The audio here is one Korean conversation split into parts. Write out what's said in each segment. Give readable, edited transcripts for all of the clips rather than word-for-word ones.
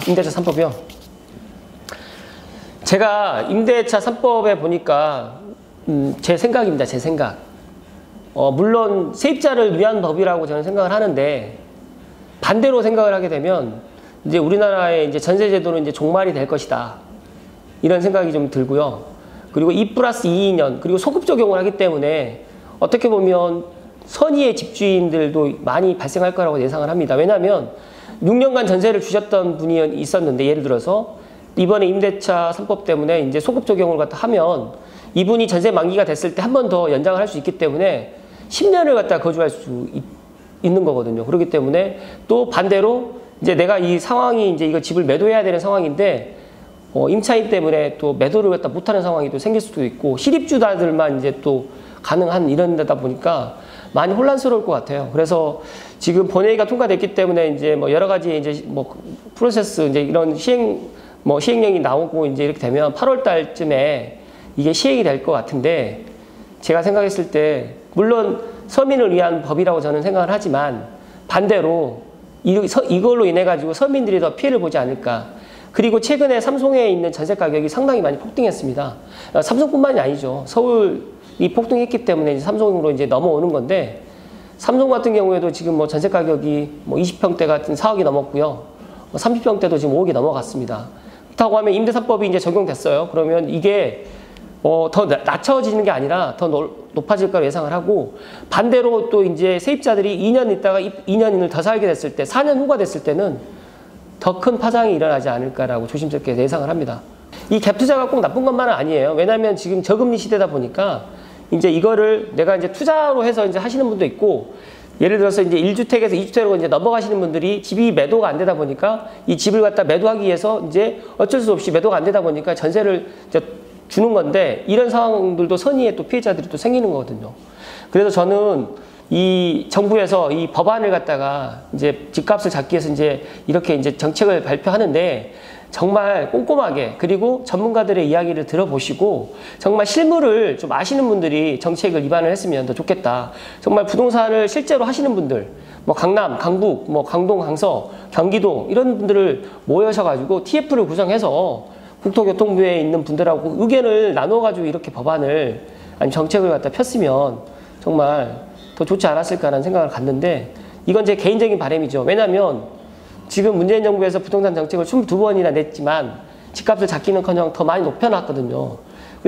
임대차 3법이요? 제가 임대차 3법에 보니까 제 생각입니다. 제 생각. 물론 세입자를 위한 법이라고 저는 생각을 하는데 반대로 생각을 하게 되면 이제 우리나라의 이제 전세제도는 이제 종말이 될 것이다. 이런 생각이 좀 들고요. 그리고 2+2년 그리고 소급 적용을 하기 때문에 어떻게 보면 선의의 집주인들도 많이 발생할 거라고 예상을 합니다. 왜냐하면 6년간 전세를 주셨던 분이 있었는데 예를 들어서 이번에 임대차 3법 때문에 이제 소급 적용을 갖다 하면 이분이 전세 만기가 됐을 때 한 번 더 연장을 할 수 있기 때문에 10년을 갖다 거주할 수 있는 거거든요. 그렇기 때문에 또 반대로 이제 내가 이 상황이 이제 이거 집을 매도해야 되는 상황인데 임차인 때문에 또 매도를 갖다 못하는 상황이 또 생길 수도 있고 실입주자들만 이제 또 가능한 이런 데다 보니까 많이 혼란스러울 것 같아요. 그래서 지금 본회의가 통과됐기 때문에 이제 뭐 여러 가지 이제 뭐 프로세스 이제 이런 시행령이 나오고 이제 이렇게 되면 8월 달쯤에 이게 시행이 될 것 같은데 제가 생각했을 때 물론 서민을 위한 법이라고 저는 생각을 하지만 반대로 이걸로 인해 가지고 서민들이 더 피해를 보지 않을까. 그리고 최근에 삼성에 있는 전세 가격이 상당히 많이 폭등했습니다. 삼성뿐만이 아니죠. 서울이 폭등했기 때문에 이제 삼성으로 이제 넘어오는 건데 삼성 같은 경우에도 지금 뭐 전세 가격이 뭐 20평대 같은 4억이 넘었고요. 30평대도 지금 5억이 넘어갔습니다. 그렇다고 하면 임대3법이 이제 적용됐어요. 그러면 이게 더 낮춰지는 게 아니라 더 높아질 거라 예상을 하고 반대로 또 이제 세입자들이 2년 있다가 2년을 더 살게 됐을 때 4년 후가 됐을 때는 더 큰 파장이 일어나지 않을까라고 조심스럽게 예상을 합니다. 이 갭 투자가 꼭 나쁜 것만은 아니에요. 왜냐하면 지금 저금리 시대다 보니까 이제 이거를 내가 이제 투자로 해서 이제 하시는 분도 있고 예를 들어서 이제 1주택에서 2주택으로 이제 넘어가시는 분들이 집이 매도가 안 되다 보니까 이 집을 갖다 매도하기 위해서 이제 어쩔 수 없이 매도가 안 되다 보니까 전세를 이제 주는 건데 이런 상황들도 선의의 또 피해자들이 또 생기는 거거든요. 그래서 저는 이 정부에서 이 법안을 갖다가 이제 집값을 잡기 위해서 이제 이렇게 이제 정책을 발표하는데 정말 꼼꼼하게 그리고 전문가들의 이야기를 들어보시고 정말 실무를 좀 아시는 분들이 정책을 입안을 했으면 더 좋겠다. 정말 부동산을 실제로 하시는 분들 뭐 강남, 강북, 뭐 강동, 강서, 경기도 이런 분들을 모여셔가지고 TF를 구성해서 국토교통부에 있는 분들하고 의견을 나눠가지고 이렇게 법안을 아니 정책을 갖다 폈으면 정말 더 좋지 않았을까라는 생각을 갖는데 이건 제 개인적인 바람이죠. 왜냐하면 지금 문재인 정부에서 부동산 정책을 22번이나 냈지만 집값을 잡기는커녕 더 많이 높여놨거든요.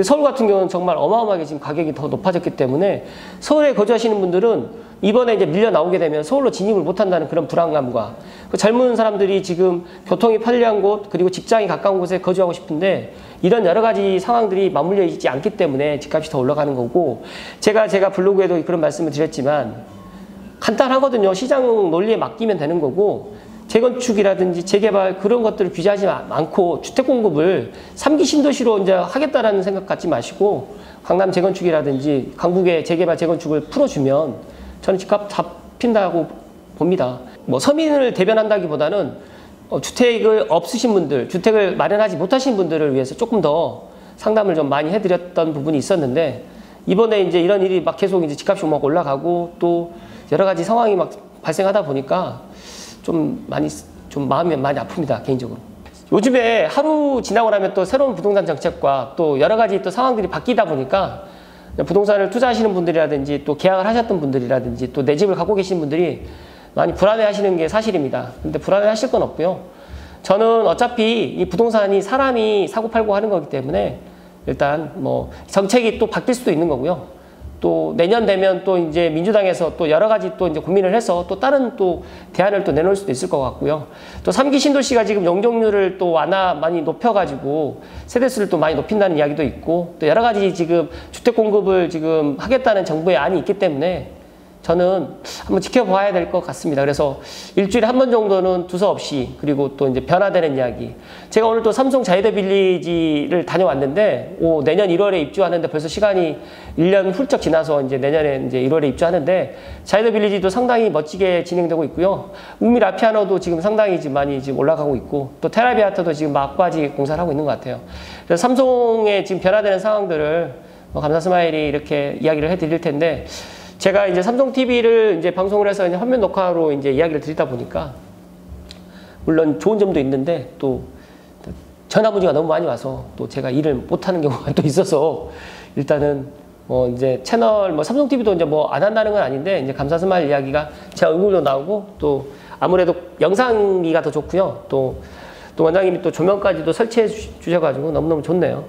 서울 같은 경우는 정말 어마어마하게 지금 가격이 더 높아졌기 때문에 서울에 거주하시는 분들은 이번에 이제 밀려 나오게 되면 서울로 진입을 못한다는 그런 불안감과 그 젊은 사람들이 지금 교통이 편리한 곳 그리고 직장이 가까운 곳에 거주하고 싶은데 이런 여러 가지 상황들이 맞물려 있지 않기 때문에 집값이 더 올라가는 거고 제가 블로그에도 그런 말씀을 드렸지만 간단하거든요. 시장 논리에 맡기면 되는 거고 재건축이라든지 재개발 그런 것들을 규제하지 않고 주택 공급을 3기 신도시로 이제 하겠다라는 생각 갖지 마시고 강남 재건축이라든지 강북의 재개발 재건축을 풀어주면 저는 집값 잡힌다고 봅니다. 뭐 서민을 대변한다기보다는 주택을 없으신 분들, 주택을 마련하지 못하신 분들을 위해서 조금 더 상담을 좀 많이 해드렸던 부분이 있었는데 이번에 이제 이런 일이 막 계속 이제 집값이 막 올라가고 또 여러 가지 상황이 막 발생하다 보니까 좀 마음이 많이 아픕니다, 개인적으로. 요즘에 하루 지나고 나면 또 새로운 부동산 정책과 또 여러 가지 또 상황들이 바뀌다 보니까 부동산을 투자하시는 분들이라든지 또 계약을 하셨던 분들이라든지 또 내 집을 갖고 계신 분들이 많이 불안해 하시는 게 사실입니다. 근데 불안해 하실 건 없고요. 저는 어차피 이 부동산이 사람이 사고 팔고 하는 거기 때문에 일단 뭐 정책이 또 바뀔 수도 있는 거고요. 또 내년 되면 또 이제 민주당에서 또 여러 가지 또 이제 고민을 해서 또 다른 또 대안을 또 내놓을 수도 있을 것 같고요. 또 3기 신도시가 지금 용적률을 또 많이 높여가지고 세대수를 또 많이 높인다는 이야기도 있고 또 여러 가지 지금 주택 공급을 지금 하겠다는 정부의 안이 있기 때문에 저는 한번 지켜봐야 될 것 같습니다. 그래서 일주일에 한 번 정도는 두서없이 그리고 또 이제 변화되는 이야기. 제가 오늘 또 삼성 자이더 빌리지를 다녀왔는데 내년 1월에 입주하는데 벌써 시간이 1년 훌쩍 지나서 이제 내년에 이제 1월에 입주하는데 자이더 빌리지도 상당히 멋지게 진행되고 있고요. 웅미 라피아노도 지금 상당히 지금 많이 지금 올라가고 있고 또 테라비아타도 지금 막바지 공사를 하고 있는 것 같아요. 그래서 삼성의 지금 변화되는 상황들을 감사 스마일이 이렇게 이야기를 해드릴 텐데 제가 이제 삼성 TV를 이제 방송을 해서 이제 화면 녹화로 이제 이야기를 드리다 보니까 물론 좋은 점도 있는데 또 전화 문의가 너무 많이 와서 또 제가 일을 못하는 경우가 또 있어서 일단은 뭐 이제 채널 뭐 삼성 TV도 이제 뭐 안 한다는 건 아닌데 이제 감사스마일 이야기가 제 얼굴도 나오고 또 아무래도 영상미가 더 좋고요. 또 원장님이 또 조명까지도 설치해 주셔가지고 너무너무 좋네요.